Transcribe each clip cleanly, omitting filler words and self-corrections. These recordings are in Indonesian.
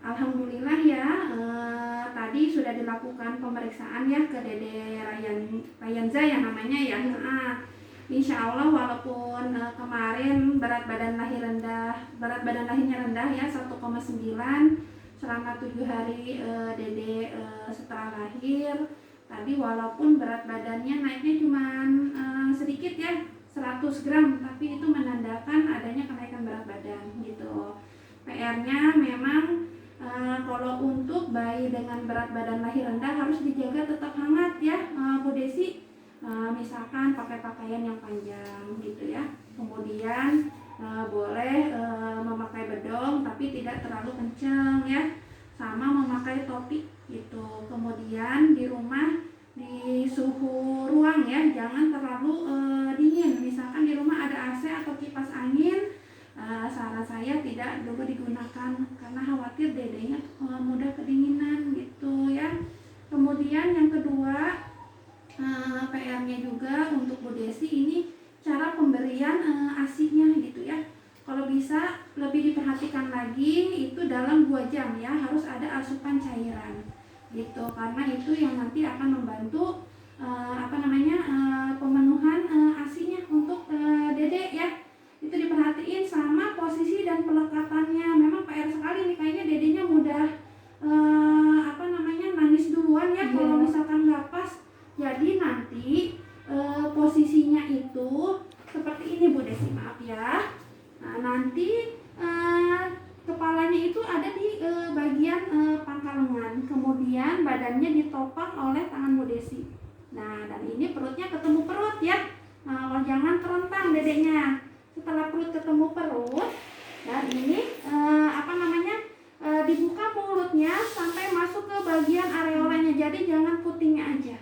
alhamdulillah ya, tadi sudah dilakukan pemeriksaan ya ke Dede Rayanza ya namanya ya. Insya Allah walaupun kemarin berat badan lahirnya rendah ya 1,9 selama 7 hari Dede setelah lahir. Tapi walaupun berat badannya naiknya cuma sedikit ya 100 gram, tapi itu menandakan adanya kenaikan berat badan gitu. PR-nya memang kalau untuk bayi dengan berat badan lahir rendah harus dijaga tetap hangat ya Bu Desi. Misalkan pakai pakaian yang panjang gitu ya. Kemudian boleh memakai bedong tapi tidak terlalu kencang ya. Sama memakai topi gitu. Kemudian di rumah di suhu ruang ya, jangan terlalu dingin. Misalkan di rumah ada AC atau kipas angin, saran saya tidak dulu digunakan karena khawatir dedenya mudah kedinginan gitu ya. Kemudian yang kedua, PR-nya juga untuk Bu Desi ini cara pemberian ASI-nya gitu ya. Kalau bisa lebih diperhatikan lagi itu dalam 2 jam ya harus ada asupan cairan gitu, karena itu yang nanti akan membantu pemenuhan ASI-nya untuk Dede ya. Itu diperhatiin sama posisi dan pelekatannya. Memang PR sekali nih kayaknya dedenya mudah nangis duluan ya kalau misalkan nggak pas. Jadi nanti posisinya itu seperti ini Bu Desi, maaf ya. Nah, nanti kepalanya itu ada di bagian pangkal lengan, kemudian badannya ditopang oleh tangan Bu Desi. Nah, dan ini perutnya ketemu perut ya. Jangan terentang dedenya. Setelah perut ketemu perut, dan ini dibuka mulutnya sampai masuk ke bagian areolanya. Jadi jangan putingnya aja.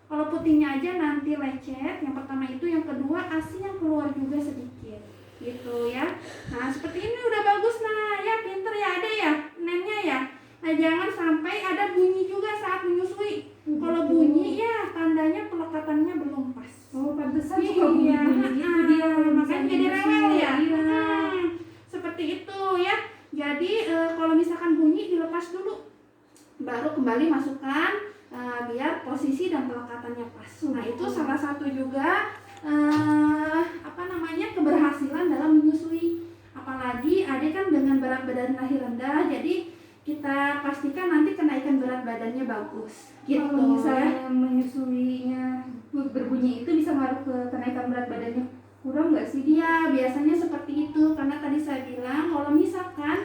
Kalau putingnya aja nanti lecet. Yang pertama itu, yang kedua ASI yang keluar juga sedikit. Gitu ya. Nah, seperti ini udah bagus. Nah, ya pinter ya Ade ya, nennya ya. Nah, jangan sampai ada bunyi juga saat menyusui. Kalau bunyi ya tandanya pelekatannya belum pas. Oh, pantesan suka bunyi gitu dia. Makanya jadi rewel ya. Seperti itu ya. Jadi kalau misalkan bunyi dilepas dulu, baru kembali masukkan biar posisi dan pelekatannya pas. Nah, itu salah satu juga keberhasilan dalam menyusui. Apalagi adik kan dengan berat badan lahir rendah, jadi kita pastikan nanti kenaikan berat badannya bagus gitu. Kalau misalnya menyusuinya berbunyi itu bisa ngaruh ke kenaikan berat badannya kurang nggak sih? Iya, biasanya seperti itu, karena tadi saya bilang kalau misalkan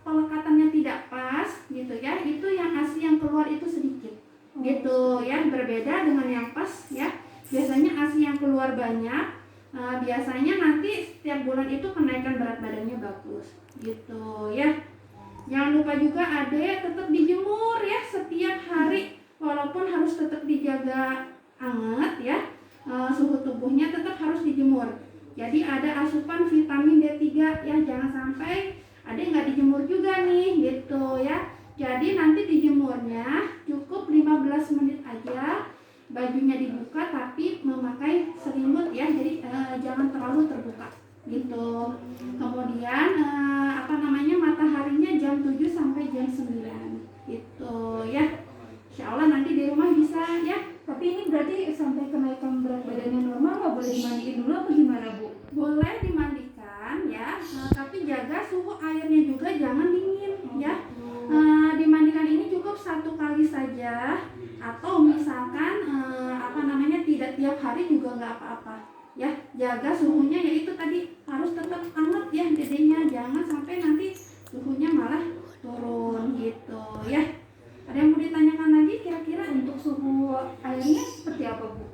pelekatannya tidak pas gitu ya, itu yang ASI yang keluar itu sedikit gitu ya, berbeda dengan yang pas ya. Biasanya ASI yang keluar banyak, biasanya nanti setiap bulan itu kenaikan berat badannya bagus gitu ya. Jangan lupa juga Ade tetap dijemur ya setiap hari, walaupun harus tetap dijaga hangat ya. Suhu tubuhnya tetap harus dijemur. Jadi ada asupan vitamin D3 ya, jangan sampai Ade nggak dijemur juga nih gitu ya. Jadi nanti dijemurnya cukup 15 menit aja, bajunya dibuka tapi memakai selimut ya, jadi jangan terlalu terbuka gitu. Kemudian mataharinya jam 7 sampai jam 9 gitu ya. Insya Allah nanti di rumah bisa ya. Tapi ini berarti sampai kenaikan berat badannya normal nggak boleh dimandiin dulu apa gimana Bu? Boleh dimandikan ya, tapi jaga suhu airnya juga jangan dingin ya. Dimandikan ini cukup 1 kali saja, atau misalkan tidak tiap hari juga nggak apa-apa ya. Jaga suhunya, yaitu tadi harus tetap hangat ya dedenya, jangan sampai nanti suhunya malah turun gitu ya. Ada yang mau ditanyakan lagi kira-kira? Untuk suhu airnya seperti apa Bu?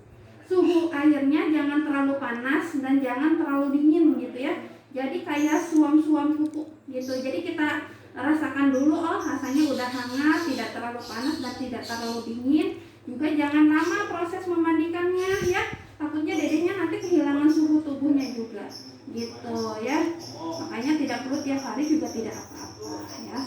Suhu airnya jangan terlalu panas dan jangan terlalu dingin gitu ya. Jadi kayak suam-suam kuku gitu. Jadi kita rasakan dulu, oh rasanya udah hangat, tidak terlalu panas dan tidak terlalu dingin. Juga jangan lama proses memandikannya ya. Takutnya dedenya nanti kehilangan suhu tubuhnya juga gitu ya. Makanya tidak perlu tiap hari juga tidak apa-apa ya.